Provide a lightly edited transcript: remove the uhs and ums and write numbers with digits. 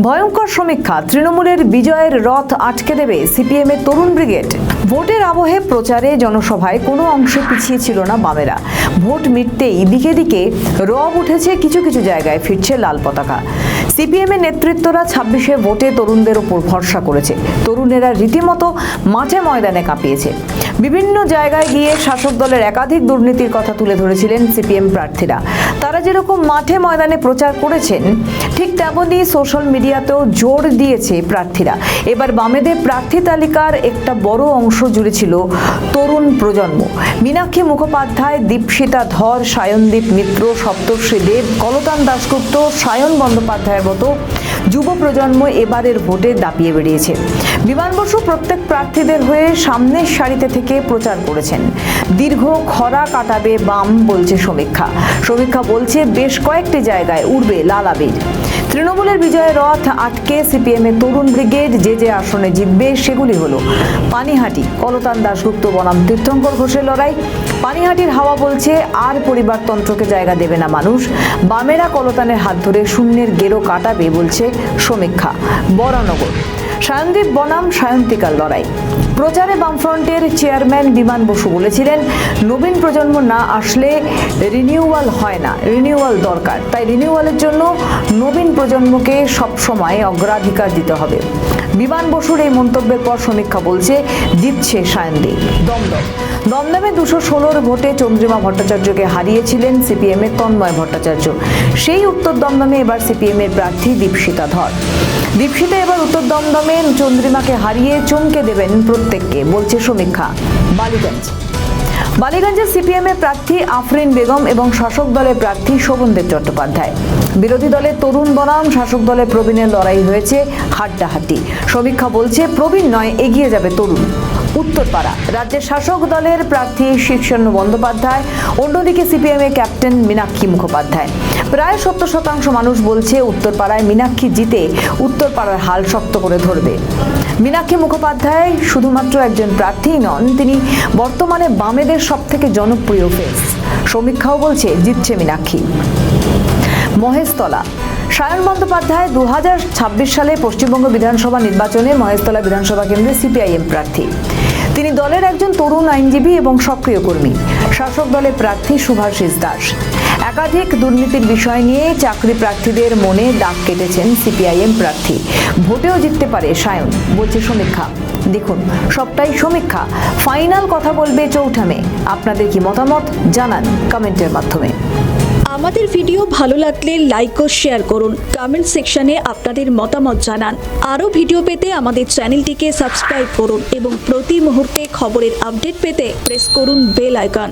ভয়ঙ্কর সমীক্ষা, তৃণমূলের বিজয়ের রথ আটকে দেবে সিপিএম এর তরুণ ব্রিগেড। ভোটের আবহে প্রচারে জনসভায় কোনো অংশে পিছিয়ে ছিল না বামেরা। ভোট মিটতেই দিকে দিকে রব উঠেছে, কিছু কিছু জায়গায় ফিরছে লাল পতাকা। সিপিএম এর নেতৃত্বরা 26শে ভোটে তরুণদের ওপর ভরসা করেছে। তরুণেরা রীতিমতো মাঠে ময়দানে কাঁপিয়েছে। বিভিন্ন জায়গায় গিয়ে শাসক দলের একাধিক দুর্নীতির কথা তুলে ধরেছিলেন সিপিএম প্রার্থীরা। তারা যেরকম মাঠে ময়দানে প্রচার করেছেন, ঠিক তেমনই সোশ্যাল মিডিয়াতেও জোর দিয়েছে প্রার্থীরা। এবার বামেদের প্রার্থী তালিকার একটা বড় অংশ জুড়ে ছিল তরুণ প্রজন্ম। মীনাক্ষী মুখোপাধ্যায়, দীপশিতা ধর, সায়নদীপ মিত্র, সপ্তর্ষি দেব, কলতান দাশগুপ্ত, সায়ন বন্দ্যোপাধ্যায়ের মতো যুব প্রজন্ম এবারের ভোটে দাপিয়ে বেরিয়েছে। বিমান বসু প্রত্যেক প্রার্থীদের হয়ে সামনের সারিতে থেকে প্রচার করেছেন। দীর্ঘ খরা কাটাবে বাম বলছে সমীক্ষা। সমীক্ষা বলছে বেশ কয়েকটি জায়গায় উড়বে লাল আবির। তৃণমূলের বিজয়ের রথ আটকে সিপিএম এর তরুণ ব্রিগেড যে আসনে জিতবে সেগুলি হলো পানিহাটি, কলতান দাশগুপ্ত বনাম তীর্থঙ্কর ঘোষের লড়াই। পানিহাটির হাওয়া বলছে আর পরিবারতন্ত্রকে জায়গা দেবে না মানুষ। বামেরা কলতানের হাত ধরে শূন্যের গেরো কাটাবে বলছে সমীক্ষা। বরানগর, সায়নদীপ বনাম সায়ন্তিকার লড়াই। প্রচারে বামফ্রন্টের চেয়ারম্যান বিমান বসু বলেছিলেন, নবীন প্রজন্ম না আসলে রিনিউয়াল হয় না, রিনিউয়াল দরকার। তাই রিনিউয়ালের জন্য নবীন প্রজন্মকে সবসময় অগ্রাধিকার দিতে হবে। বিমান বসুর এই মন্তব্যের পর সমীক্ষা বলছে জিতছে সায়নদীপ। দমদমে 216 ভোটে চন্দ্রিমা ভট্টাচার্যকে হারিয়েছিলেন সিপিএম এর তন্ময় ভট্টাচার্য। সেই উত্তর দমদমে এবার সিপিএম এর প্রার্থী দীপশিতা ধর। দীপশিতা এবার উত্তর দমদমে চন্দ্রিমাকে হারিয়ে চমকে দেবেন প্রত্যেককে বলছে সমীক্ষা। বালিগঞ্জে সিপিএম এর প্রার্থী আফরিন বেগম এবং শাসক দলের প্রার্থী শোভনদেব চট্টোপাধ্যায়। বিরোধী দলের তরুণ বনাম শাসক দলের প্রবীণের লড়াই হয়েছে হাড্ডাহাড্ডি। সমীক্ষা বলছে প্রবীণ নয়, এগিয়ে যাবে তরুণ। উত্তরপাড়া, রাজ্যের শাসক দলের প্রার্থী শীর্ষেন্দু বন্দ্যোপাধ্যায়, অন্যদিকে সিপিএম এর ক্যাপ্টেন মীনাক্ষী মুখোপাধ্যায়। প্রায় 70% মানুষ বলছে উত্তরপাড়ায় মীনাক্ষী জিতে উত্তরপাড়ার হাল শক্ত করে ধরবে। মীনাক্ষী মুখোপাধ্যায় শুধুমাত্র একজন প্রার্থীই নন, তিনি বর্তমানে বামেদের সবথেকে জনপ্রিয় ফেস। সমীক্ষাও বলছে জিতছে মীনাক্ষী। মহেশতলা, সায়ন বন্দ্যোপাধ্যায় 2026 সালে পশ্চিমবঙ্গ বিধানসভা নির্বাচনে মহেশতলা বিধানসভা কেন্দ্রে সিপিআইএম প্রার্থী। তিনি দলের একজন তরুণ আইনজীবী এবং সক্রিয় কর্মী। শাসক দলের প্রার্থী শুভাশিস দাস। একাধিক দুর্নীতির বিষয় নিয়ে চাকরি প্রার্থীদের মনে দাগ কেটেছেন সিপিআইএম প্রার্থী। ভোটেও জিততে পারে সায়ন বলছে সমীক্ষা। দেখুন, সবটাই সমীক্ষা। ফাইনাল কথা বলবে চৌঠা মে। আপনাদের কি মতামত জানান কমেন্টের মাধ্যমে। আমাদের ভিডিও ভালো লাগলে লাইক ও শেয়ার করুন। কমেন্ট সেকশনে আপনাদের মতামত জানান। আরও ভিডিও পেতে আমাদের চ্যানেলটিকে সাবস্ক্রাইব করুন এবং প্রতি মুহূর্তে খবরের আপডেট পেতে প্রেস করুন বেল আইকন।